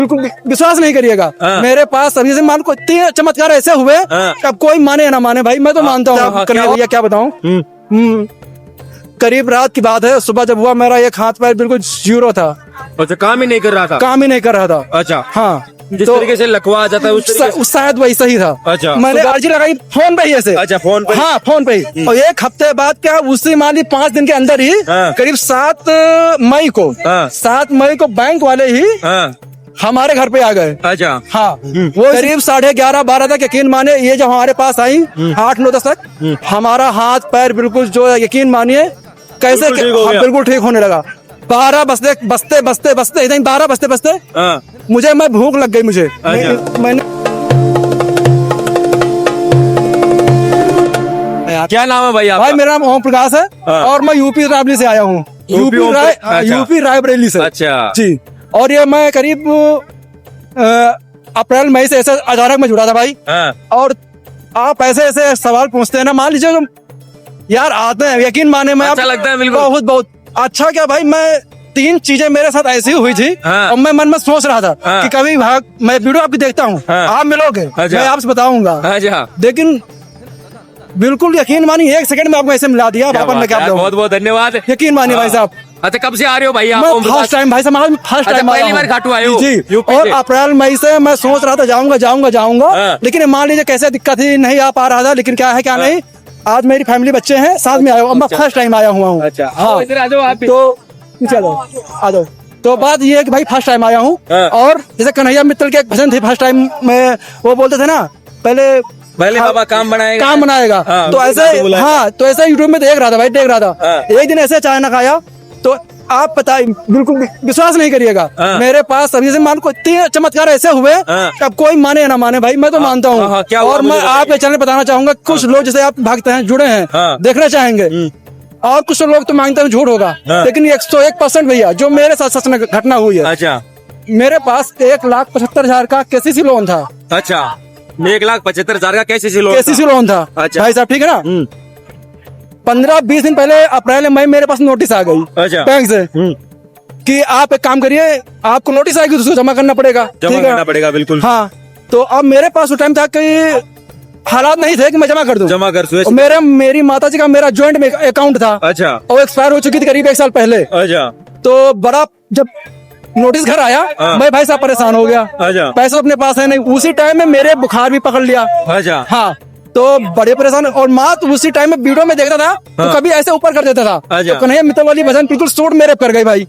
बिल्कुल विश्वास नहीं करिएगा। मेरे पास अभी से मान को इतने चमत्कार ऐसे हुए अब कोई माने या ना माने भाई, मैं तो मानता हूँ। भैया क्या बताऊँ, करीब रात की बात है, सुबह जब हुआ मेरा एक हाथ पैर बिल्कुल जीरो था। अच्छा, काम ही नहीं कर रहा था? काम ही नहीं कर रहा था। अच्छा, हाँ, जिस तो तरीके से लकवा आ जाता है उस शायद वही सही था। अच्छा, मैंने अर्जी लगाई फोन पे ही ऐसे। अच्छा, फोन पे? हाँ, फोन पे ही। और एक हफ्ते बाद क्या, उसी मान ली 5 दिन के अंदर ही करीब 7 मई को 7 मई को बैंक वाले ही हमारे घर पे आ गए। अच्छा, हाँ, वो करीब 11:30-12 तक यकीन माने ये जब हमारे पास आई 8-9 तक हमारा हाथ पैर बिल्कुल जो यकीन मानिए कैसे बिल्कुल ठीक होने लगा। 12 बजते इधर 12 बजते मुझे मैं भूख लग गई मुझे। मैंने क्या नाम है भाई आपका? भाई मेरा नाम ओम प्रकाश है और मैं यूपी रायबरेली से आया हूँ। यूपी रायबरेली से। अच्छा जी, और ये मैं करीब अप्रैल मई से ऐसे अचानक में जुड़ा था भाई। और आप ऐसे ऐसे सवाल पूछते हैं ना, मान लीजिए यार आते हैं यकीन माने में अच्छा लगता है बिल्कुल। बहुत अच्छा। क्या भाई, मैं 3 चीजें मेरे साथ ऐसी हुई थी और मैं मन में सोच रहा था कि कभी मैं वीडियो आपकी देखता हूँ, आप मिलोगे, मैं आपसे बताऊंगा। लेकिन बिल्कुल यकीन मानिए 1 सेकंड में आपको ऐसे मिला दिया। बहुत बहुत धन्यवाद, यकीन मानिए भाई साहब। अच्छा, कब से आ रहे हो भाई आप? फर्स्ट टाइम भाई साहब, फर्स्ट टाइम पहली बार खाटू आए हो जी। और अप्रैल मई से मैं सोच रहा था जाऊंगा, लेकिन मान लीजिए कैसे दिक्कत थी, नहीं आ पा रहा था। लेकिन क्या है क्या नहीं, आज मेरी फैमिली बच्चे हैं साथ में आया हूँ, मैं फर्स्ट टाइम आया हुआ हूँ। अच्छा, हाँ, इधर आ जाओ आप। तो चलो आ जाओ। तो बात ये है कि भाई फर्स्ट टाइम आया हूँ। और जैसे कन्हैया मित्तल की एक भजन थी फर्स्ट टाइम में, वो बोलते थे ना पहले बाबा काम बनाएगा। तो ऐसे हाँ, तो ऐसे यूट्यूब में देख रहा था। एक दिन ऐसे अचानक आया तो आप पता बिल्कुल विश्वास नहीं करिएगा। मेरे पास अभी से मान को इतने चमत्कार ऐसे हुए अब कोई माने या ना माने भाई, मैं तो मानता हूँ। और मैं आपके चैनल बताना चाहूंगा, कुछ लोग जैसे आप भागते हैं जुड़े हैं देखना चाहेंगे, और कुछ लोग तो मांगते हैं झूठ होगा, लेकिन 101% भैया जो मेरे साथ सच में घटना हुई है। अच्छा, मेरे पास 1,75,000 का केसीसी लोन था। अच्छा, 1,75,000 का केसीसी लोन था। अच्छा भाई साहब, ठीक है ना। 15-20 दिन पहले अप्रैल मई मेरे पास नोटिस आ गई बैंक से कि आप एक काम करिए, आपको नोटिस आएगी तो उसको जमा करना पड़ेगा। बिल्कुल। हाँ, तो अब मेरे पास उस टाइम था कि हालात नहीं थे कि मैं जमा कर दूं। मेरी माताजी का मेरा ज्वाइंट में अकाउंट था। अच्छा, और एक्सपायर हो चुकी थी करीब 1 साल पहले। अच्छा, तो बड़ा जब नोटिस घर आया मैं भाई साहब परेशान हो गया। पैसे अपने पास है नहीं, उसी टाइम में मेरे बुखार भी पकड़ लिया। अच्छा, हाँ, तो बड़े परेशान। और माँ तो उसी टाइम में वीडियो में देखता था तो कभी ऐसे ऊपर कर देता था। तो कन्हैया मित्तल वाली भजन बिल्कुल सूट मेरे कर गई भाई।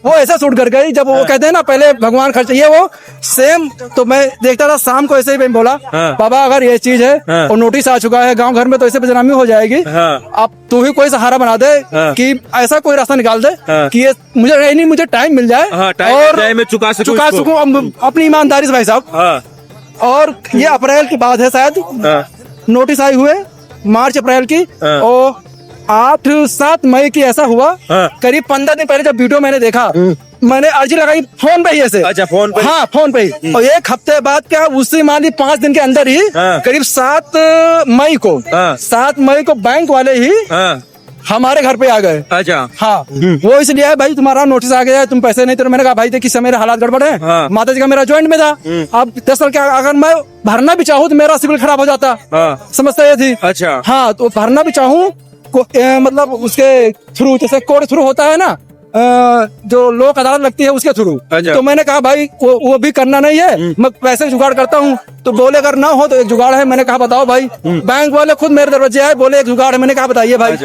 वो ऐसा सूट कर गई जब वो कहते हैं ना पहले भगवान खर्च ये वो सेम। तो मैं देखता था शाम को ऐसे ही बोला, बाबा अगर ये चीज है और नोटिस आ चुका है गांव घर में तो ऐसे बदनामी हो जाएगी, अब तू ही कोई सहारा बना दे कि ऐसा कोई रास्ता निकाल दे कि ये मुझे टाइम मिल जाए और मैं चुका सकूं अपनी ईमानदारी से भाई साहब। और ये अप्रैल की बात है शायद, नोटिस आई हुए मार्च अप्रैल की, और 8-7 मई की ऐसा हुआ। करीब 15 दिन पहले जब वीडियो मैंने देखा, मैंने अर्जी लगाई फोन पे ही ऐसे। अच्छा, फोन पे? हाँ, फोन पे ही। और 1 हफ्ते बाद क्या, उसी मान ली 5 दिन के अंदर ही करीब 7 मई को बैंक वाले ही हमारे घर पे आ गए। अच्छा, हाँ, वो इसलिए है भाई तुम्हारा नोटिस आ गया है, तुम पैसे नहीं। तो मैंने कहा भाई देखिए समय मेरे हालात गड़बड़ है। माता जी का मेरा ज्वाइंट में था। अब 10 साल क्या, अगर मैं भरना भी चाहूँ तो मेरा सिविल खराब हो जाता। समस्या ये थी। अच्छा, हाँ, तो भरना भी चाहूँ मतलब उसके थ्रू, जैसे कोर्ट थ्रू होता है ना, जो लोक अदालत लगती है उसके थ्रू। तो मैंने कहा भाई वो भी करना नहीं है, मैं पैसे जुगाड़ करता हूँ। तो बोले अगर ना हो तो एक जुगाड़ है। मैंने कहा बताओ भाई। बैंक वाले खुद मेरे दरवाजे आए, बोले एक जुगाड़ है। मैंने कहा बताइए भाई।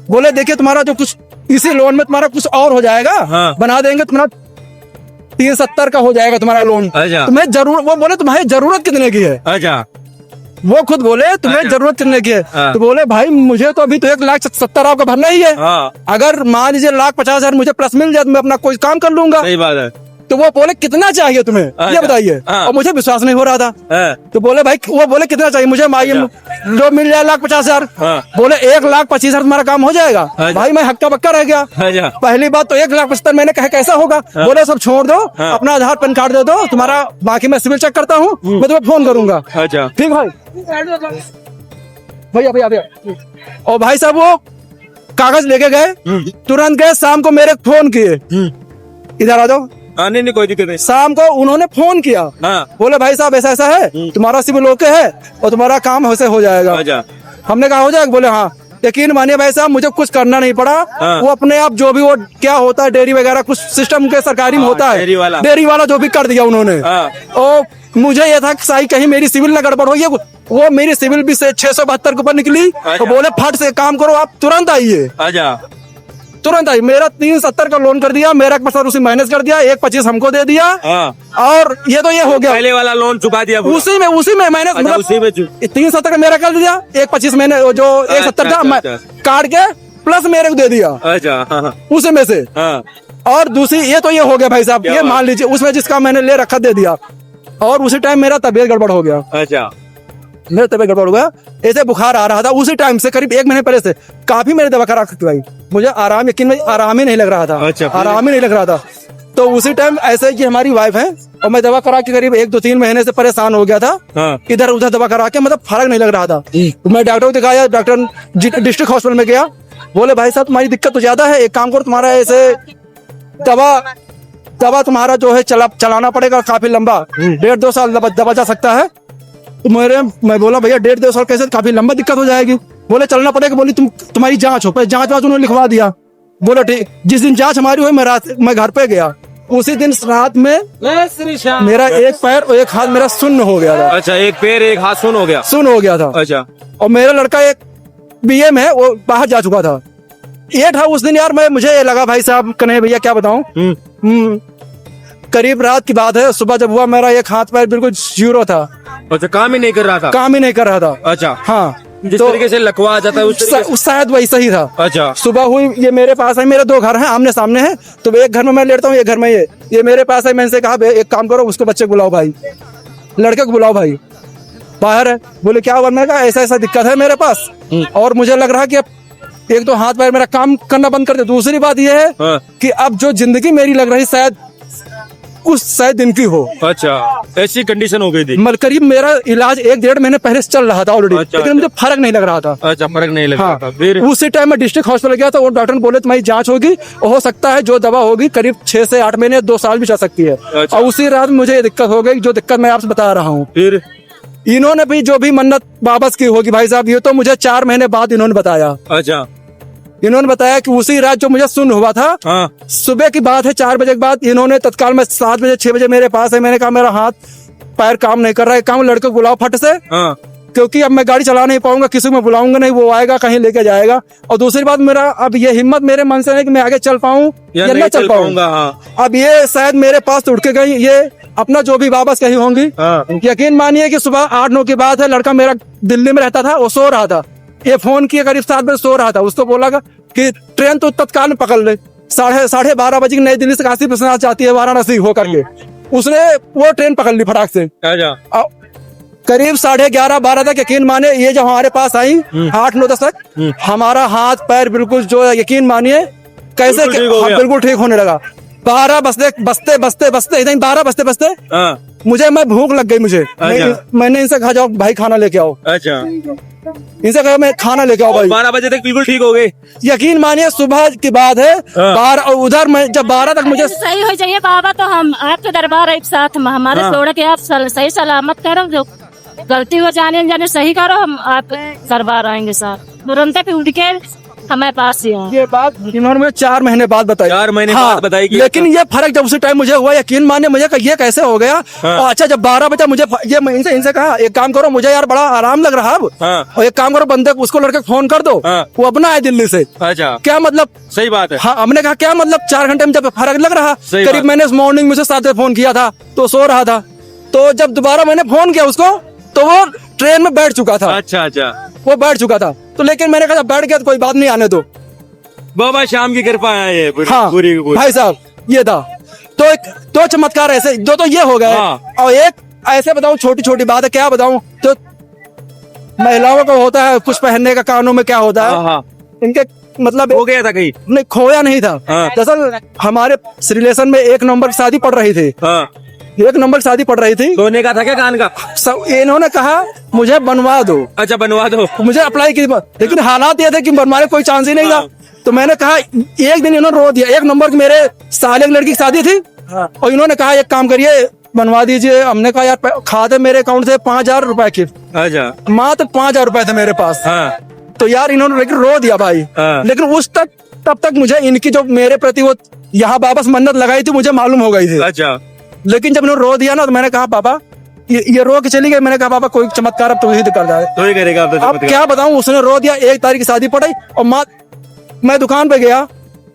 बोले देखिए तुम्हारा जो कुछ इसी लोन में तुम्हारा कुछ और हो जाएगा, बना देंगे, तुम्हारा 370 का हो जाएगा तुम्हारा लोन। तुम्हें जरूरत, वो बोले तुम्हारी जरूरत कितने की है? अच्छा, वो खुद बोले तुम्हें जरूरत कितने की है? तो बोले भाई मुझे तो अभी तो 1,70,000 आपका भरना ही है। अगर मान लीजिए 1,50,000 मुझे प्लस मिल जाए तो मैं अपना कोई काम कर लूंगा। सही बात है। तो वो बोले कितना चाहिए तुम्हें ये बताइए। और मुझे विश्वास नहीं हो रहा था। तो बोले भाई, वो बोले कितना चाहिए मुझे, जो मिल जाए 1,50,000। बोले 1,25,000 तुम्हारा काम हो जाएगा। भाई मैं हक्का बक्का रह गया। पहली बात तो 1,75,000 मैंने कहा कैसा होगा। बोले सब छोड़ दो, अपना आधार पैन कार्ड दे दो तुम्हारा, बाकी मैं सिविल चेक करता हूँ, मैं तुम्हें फोन करूंगा। ठीक भाई, भैया। और भाई साहब वो कागज लेके गए, तुरंत गए, शाम को मेरे फोन किए, इधर आ जाओ हाँ, नहीं कोई दिक्कत नहीं। शाम को उन्होंने फोन किया, हाँ। बोले भाई साहब ऐसा ऐसा है, तुम्हारा सिविल ओके है और तुम्हारा काम वैसे हो जाएगा। अच्छा। हमने कहा हो जाएगा, बोले हाँ। यकीन मानिए भाई साहब, मुझे कुछ करना नहीं पड़ा। हाँ। वो अपने आप जो भी वो क्या होता है डेयरी वगैरह कुछ सिस्टम के सरकारी में होता है, डेयरी वाला जो भी कर दिया उन्होंने। और मुझे ये था कि साई कहीं मेरी सिविल न गड़बड़ हो। ये वो मेरी सिविल भी से 672 के ऊपर निकली। तो बोले फट से काम करो, आप तुरंत आइए। तुरंत आई। मेरा 370 का लोन कर दिया, मेरा 1% उसी माइनस कर दिया, 125 हमको दे दिया। और ये तो ये हो गया, पहले वाला लोन चुका दिया उसी में माइनस। अच्छा, उसी में 370 का मेरा कर दिया, 125 मैंने जो 170 था काट के प्लस मेरे को दे दिया। अच्छा। उसी में से। और दूसरी ये तो ये हो गया भाई साहब, ये मान लीजिए उसमें जिसका मैंने ले रखा दे दिया। और उसी टाइम मेरा तबीयत गड़बड़ हो गया। अच्छा। मेरा तबीयत गड़बड़ हो गया, ऐसे बुखार आ रहा था उसी टाइम से, करीब 1 महीने पहले से। काफी मैंने दवा करा भाई, मुझे आराम यकीन आराम ही नहीं लग रहा था। अच्छा, आराम ही नहीं लग रहा था। तो उसी टाइम ऐसे कि हमारी वाइफ है और मैं दवा करा के करीब 1-2-3 महीने से परेशान हो गया था। इधर उधर दवा करा के मतलब फर्क नहीं लग रहा था। मैं डॉक्टर को दिखाया, डॉक्टर डिस्ट्रिक्ट हॉस्पिटल में गया। बोले भाई साहब तुम्हारी दिक्कत तो ज्यादा है, एक काम करो तुम्हारा ऐसे दवा तुम्हारा जो है चलाना पड़ेगा काफी लंबा, 1.5-2 साल दवा जा सकता है। तो मैं बोला भैया 1.5-2 साल कैसे, काफी लंबा दिक्कत हो जाएगी। बोले चलना पड़ेगा। बोली तुम्हारी जांच हो, जांच उन्होंने लिखवा दिया। बोलो ठीक। जिस दिन जांच हमारी हुई मैं घर पे गया, उसी दिन रात में मेरा एक पैर और एक हाथ मेरा सुन्न हो गया था। अच्छा, एक पैर एक हाथ सुन्न हो गया था। अच्छा। और मेरा लड़का एक बीए में है, वो बाहर जा चुका था। ये था उस दिन यार, मुझे लगा भाई साहब कन्हैया भैया क्या बताऊं। करीब रात की बात है, सुबह जब हुआ मेरा एक हाथ पैर बिल्कुल जीरो था। अच्छा, काम ही नहीं कर रहा था। अच्छा। हाँ, जिस तरीके से लकवा आ जाता है उस शायद वही सही था। अच्छा। सुबह हुई, ये मेरे पास है, मेरे 2 घर हैं आमने सामने हैं। तो एक घर में मैं लेटता हूँ, एक घर में ये मेरे पास है। मैंने से कहा एक काम करो, उसको बच्चे को बुलाओ भाई, लड़के को बुलाओ भाई, बाहर है। बोले क्या हुआ? मैंने कहा ऐसा ऐसा दिक्कत है मेरे पास और मुझे लग रहा है कि अब एक तो हाथ पैर मेरा काम करना बंद कर दे। दूसरी बात यह है कि अब जो जिंदगी मेरी लग रही शायद कुछ दिन की हो। अच्छा, ऐसी कंडीशन हो गई थी। करीब मेरा इलाज 1-1.5 महीने पहले से चल रहा था ऑलरेडी। अच्छा, लेकिन मुझे फर्क नहीं लग रहा था। अच्छा, फर्क नहीं लग रहा था। फिर उसी टाइम में डिस्ट्रिक्ट हॉस्पिटल गया था, वो डॉक्टर ने बोले तुम्हारी जांच होगी, हो सकता है जो दवा होगी करीब 6 से 8 महीने 2 साल भी चल सकती है। अच्छा। और उसी रात मुझे ये दिक्कत हो गई, जो दिक्कत मैं आपसे बता रहा हूँ। फिर इन्होंने भी जो भी मन्नत वापस की होगी भाई साहब, ये तो मुझे 4 महीने बाद इन्होंने बताया। अच्छा। इन्होंने बताया कि उसी रात जो मुझे सुन्न हुआ था, सुबह की बात है 4 बजे के बाद, इन्होंने तत्काल में 7 बजे 6 बजे मेरे पास है। मैंने कहा मेरा हाथ पैर काम नहीं कर रहा है, काम लड़के को बुलाओ फट से, क्योंकि अब मैं गाड़ी चला नहीं पाऊंगा, किसी को मैं बुलाऊंगा नहीं, वो आएगा कहीं लेके जाएगा। और दूसरी बात, मेरा अब ये हिम्मत मेरे मन से है कि मैं आगे चल पाऊं या नहीं चल पाऊंगा। अब ये शायद मेरे पास उड़ के गई, ये अपना जो भी वापस कहीं होंगी। यकीन मानिए कि सुबह 8-9 की बात है, लड़का मेरा दिल्ली में रहता था, वो सो रहा था। ये फोन किया करीब 7 बजे, सो रहा था। उसको बोला कि ट्रेन तो तत्काल में पकड़ ले, 12:30 बजे नई दिल्ली से काशी विश्वनाथ जाती है वाराणसी होकर के। उसने वो ट्रेन पकड़ ली फटाक से। करीब 11:30-12 तक यकीन माने ये जब हमारे पास आई 8-9 तक, हमारा हाथ पैर बिल्कुल जो यकीन मानिए कैसे बिल्कुल ठीक होने लगा। 12 बजते इधर 12 बजते मुझे भूख लग गई मुझे। मैंने इनसे कहा जाओ भाई खाना लेके आओ। अच्छा। इनसे कहा मैं खाना लेके आओ भाई। 12 बजे तक बिल्कुल ठीक हो गए। यकीन मानिए सुबह की बात है। 12 और उधर मैं जब 12 तक मुझे सही हो जाइए बाबा, तो हम आपके दरबार एक साथ हमारे छोड़ के आप सही सलामत करो, जो गलती हो जाने सही करो, हम आप दरबार आएंगे सर। तुरंत पे उठ के हमारे पास ही ये बात इन्होंने मुझे 4 महीने बाद बताई। 4 महीने बाद बताई। लेकिन ये फर्क जब उसी टाइम मुझे हुआ, यकीन मानिए मुझे ये कैसे हो गया। और अच्छा जब 12 बजे मुझे ये इनसे कहा एक काम करो, मुझे यार बड़ा आराम लग रहा है अब। और एक काम करो, बंदे उसको लड़के फोन कर दो, वो अपना आए दिल्ली से। अच्छा। क्या मतलब? सही बात है। हाँ, हमने कहा क्या मतलब 4 घंटे में जब फर्क लग रहा। करीब मैंने मॉर्निंग में 7 बजे फोन किया था तो सो रहा था। तो जब दोबारा मैंने फोन किया उसको तो वो ट्रेन में बैठ चुका था। अच्छा अच्छा, वो बैठ चुका था। तो लेकिन मैंने कहा बैठ गया तो कोई बात नहीं, आने दो बाबा, शाम की कृपा है ये पूरी। हाँ, पूरी भाई साहब ये था। तो एक 2 चमत्कार ऐसे तो ये हो गए। और एक ऐसे बताऊं, छोटी छोटी बात है, क्या बताऊं, तो महिलाओं को होता है कुछ पहनने का, कानों में क्या होता है, इनके मतलब हो गया था कहीं नहीं, खोया नहीं था। दरअसल हमारे रिलेशन में 1 नंबर की शादी पड़ रही थी। 1 नंबर की शादी पड़ रही थी। सोने का था क्या कान का? इन्होंने कहा मुझे बनवा दो। अच्छा, बनवा दो। मुझे अप्लाई की, लेकिन हालात ये थे कि बनवाने कोई चांस ही नहीं था। तो मैंने कहा, एक दिन इन्होंने रो दिया। 1 नंबर की मेरे साले की लड़की की शादी थी, और इन्होंने कहा एक काम करिए बनवा दीजिए। हमने कहा यार खाते मेरे अकाउंट से 5,000 रुपए की, अच्छा मात्र 5,000 रुपए थे मेरे पास। हाँ तो यार इन्होंने लेकिन रो दिया भाई। हाँ। लेकिन तब तक मुझे इनकी जो मेरे प्रति वो यहाँ वापस मन्नत लगाई थी मुझे मालूम हो गई थी। अच्छा लेकिन जब इन्होंने रो दिया ना तो मैंने कहा बाबा ये रो के चली गई। मैंने कहा बाबा कोई चमत्कार अब तो ही कर जाए। तो ही करेगा अब तो अब क्या बताऊं, उसने रो दिया। 1 तारीख की शादी पड़ी और मैं दुकान पे गया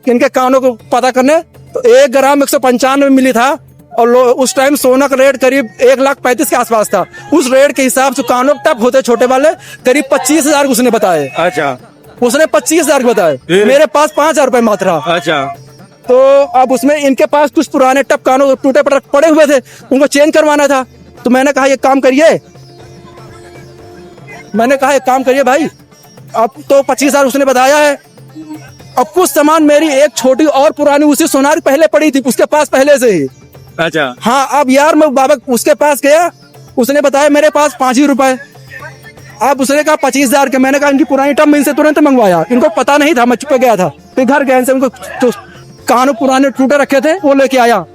इनके कानों को पता करने, तो 1 ग्राम 195 मिली था। और उस टाइम सोना का रेट करीब 1,35,000 के आसपास था। उस रेट के हिसाब से कानों टप होते छोटे वाले करीब 25,000 उसने बताए। अच्छा उसने 25,000 बताए, मेरे पास 5,000 रुपए मात्र था। अच्छा तो अब उसमें इनके पास कुछ पुराने टप कानों टूटे पड़े हुए थे, उनको चेंज करवाना था। तो मैंने कहा एक काम करिए भाई, अब तो 25,000 उसने बताया है। अब कुछ सामान मेरी एक छोटी और पुरानी उसी सोनार पहले पड़ी थी उसके पास पहले से ही। अच्छा हाँ, अब यार मैं बाबा उसके पास गया, उसने बताया मेरे पास 5 ही रुपए। अब उसने कहा 25,000 के। मैंने कहा इनकी पुरानी टप मैं इनसे तुरंत मंगवाया, इनको पता नहीं था, मैं चुप गया था। फिर घर गए से उनको जो कानों पुराने टूटे रखे थे वो लेके आया।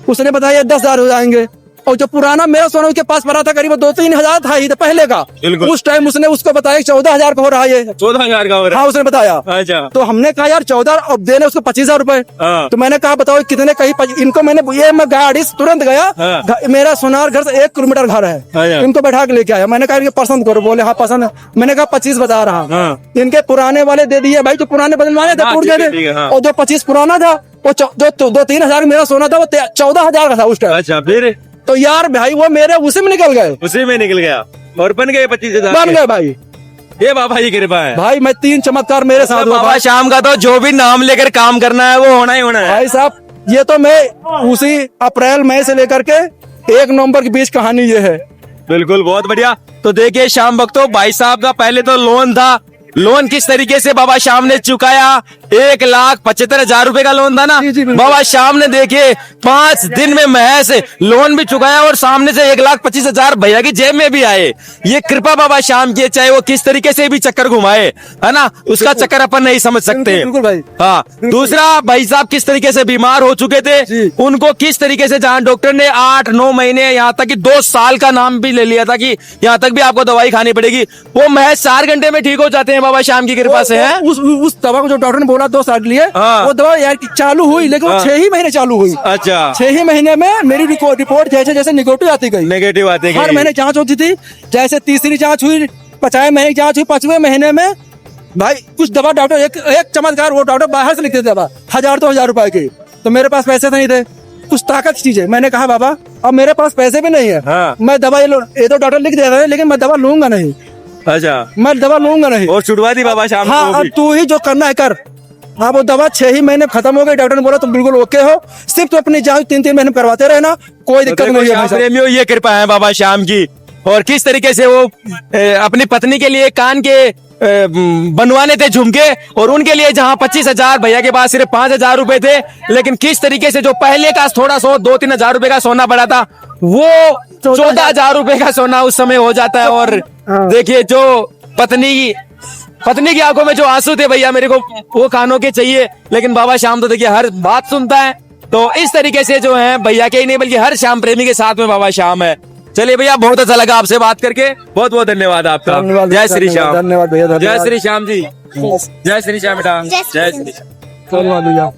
उसने बताया 10,000 हो जाएंगे। और जो पुराना मेरा सोना उसके पास पड़ा था करीब 2-3 हजार था ही पहले का। उस टाइम उसने उसको बताया 14,000 का हो रहा है। 14,000 का हो रहा हाँ उसने बताया। अच्छा तो हमने कहा यार 14 और देने उसको 25,000 रुपए। हाँ। तो मैंने कहा बताओ कितने कहीं इनको मैं गाड़ी से तुरंत गया। हाँ। मेरा सोनार घर से 1 किलोमीटर घर है। अच्छा। इनको बैठा के लेके आया। मैंने कहा इनको पसंद करो, बोले हाँ पसंद है। मैंने कहा 25 बता रहा। हाँ। इनके पुराने वाले दे दिए भाई, जो पुराने बदलवाने थे हाँ, टूट ठीक गए है, ठीक है, थे। हाँ। और जो 25 पुराना था वो 2-3 हजार मेरा सोना था वो 14,000 का था उस टाइम। अच्छा फिर तो यार भाई वो मेरे उसी में निकल गए, उसी में निकल गया और बन गए 25,000 बन गए भाई। ये बाबा जी कृपा है भाई मैं 3 चमत्कार मेरे साथ हुआ बाबा भाई। शाम का तो जो भी नाम लेकर काम करना है वो होना ही होना है। भाई साहब ये तो मैं उसी अप्रैल मई से लेकर के 1 नवंबर के बीच कहानी ये है। बिल्कुल बहुत बढ़िया। तो देखिए शाम भक्तों, भाई साहब का पहले तो लोन था। लोन किस तरीके से बाबा शाम ने चुकाया, 1,75,000 रुपए का लोन था ना। जी, बिल्कुल। बाबा शाम ने देखिए 5 दिन में महज लोन भी चुकाया और सामने से 1,25,000 भैया की जेब में भी आए। ये कृपा बाबा शाम की है, चाहे वो किस तरीके से भी चक्कर घुमाए, है ना, उसका चक्कर अपन नहीं समझ सकते। बिल्कुल भाई। हाँ, दूसरा भाई साहब किस तरीके से बीमार हो चुके थे, जी। उनको किस तरीके से जहाँ डॉक्टर ने 8-9 महीने यहाँ तक कि 2 साल का नाम भी ले लिया था कि यहाँ तक भी आपको दवाई खानी पड़ेगी, वो महज 4 घंटे में ठीक हो जाते हैं बाबा शाम की कृपा से। है उस दवा को जो डॉक्टर ने बोला 2 साल के लिए, हाँ। वो दवा यार चालू हुई, लेकिन वो 6 ही महीने चालू हुई। अच्छा 6 ही महीने में मेरी रिपोर्ट जैसे जैसे निगेटिव आती गई। नेगेटिव आते हर महीने जांच होती थी। जैसे तीसरी जांच हुई, 50वें महीने की जांच हुई, 5वें महीने में भाई कुछ दवा डॉक्टर एक चमत्कार, वो डॉक्टर बाहर से लिखते थे दवा 1,000-2,000 रुपए की। तो मेरे पास पैसे नहीं थे, कुछ ताकत की चीज है। मैंने कहा बाबा अब मेरे पास पैसे भी नहीं है। हाँ। मैं दवा ये तो डॉक्टर लिख दे रहे हैं, लेकिन मैं दवा लूंगा नहीं। अच्छा मैं दवा लूंगा नहीं। और छुड़वा दी बाबा शाम हाँ, को अब भी। तू ही जो करना है कर। हाँ, वो दवा 6 ही महीने खत्म हो गई। डॉक्टर ने बोला तुम बिल्कुल ओके हो, सिर्फ तो अपनी जांच 3-3 महीने करवाते रहना, कोई दिक्कत नहीं है भाई साहब। प्रेमियों, ये कृपा है बाबा शाम की। और किस तरीके से वो अपनी पत्नी के लिए कान के बनवाने थे झुमके, और उनके लिए जहां 25,000 भैया के पास सिर्फ 5,000 रुपए थे, लेकिन किस तरीके से जो पहले का थोड़ा सो 2-3 हजार रुपए का सोना पड़ा था वो 14,000 रुपए का सोना उस समय हो जाता है। और देखिए जो पत्नी की आंखों में जो आंसू थे भैया, मेरे को वो कानों के चाहिए। लेकिन बाबा शाम तो देखिए हर बात सुनता है। तो इस तरीके से जो है भैया के ही नहीं बल्कि हर श्याम प्रेमी के साथ में बाबा शाम है। चलिए भैया, बहुत अच्छा लगा आपसे बात करके, बहुत बहुत धन्यवाद आपका। धन्यवाद, जय श्री श्याम। धन्यवाद भैया, धन्यवाद। जय श्री श्याम जी। जय श्री श्याम बेटा। जय श्री श्याम। धन्यवाद भैया।